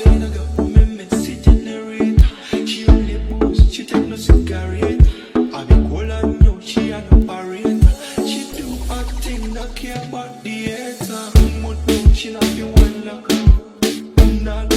girl I got women sit in the rain. She only booze, she take no cigarette. I be Kola, no, she a no parade. She do her thing, not care about the hater. But no, she not be one like her. Not